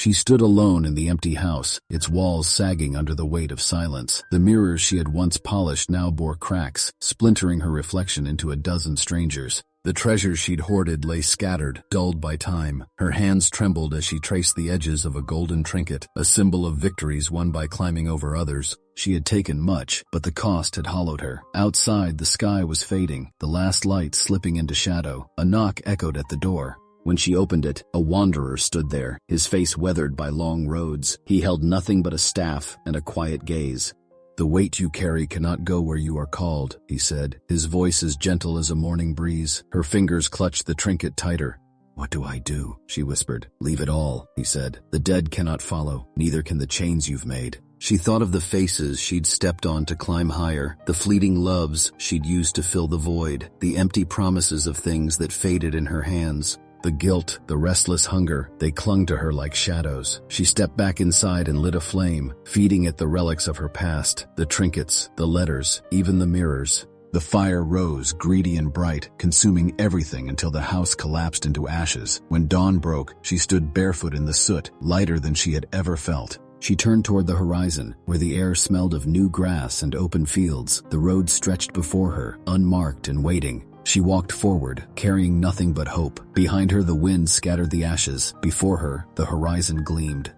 She stood alone in the empty house, its walls sagging under the weight of silence. The mirrors she had once polished now bore cracks, splintering her reflection into a dozen strangers. The treasures she'd hoarded lay scattered, dulled by time. Her hands trembled as she traced the edges of a golden trinket, a symbol of victories won by climbing over others. She had taken much, but the cost had hollowed her. Outside, the sky was fading, the last light slipping into shadow. A knock echoed at the door. When she opened it, a wanderer stood there, his face weathered by long roads. He held nothing but a staff and a quiet gaze. "The weight you carry cannot go where you are called," he said, his voice as gentle as a morning breeze. Her fingers clutched the trinket tighter. "What do I do?" she whispered. "Leave it all," he said. "The dead cannot follow, neither can the chains you've made." She thought of the faces she'd stepped on to climb higher, the fleeting loves she'd used to fill the void, the empty promises of things that faded in her hands. The guilt, the restless hunger, they clung to her like shadows. She stepped back inside and lit a flame, feeding it the relics of her past, the trinkets, the letters, even the mirrors. The fire rose, greedy and bright, consuming everything until the house collapsed into ashes. When dawn broke, she stood barefoot in the soot, lighter than she had ever felt. She turned toward the horizon, where the air smelled of new grass and open fields. The road stretched before her, unmarked and waiting. She walked forward, carrying nothing but hope. Behind her, the wind scattered the ashes. Before her, the horizon gleamed.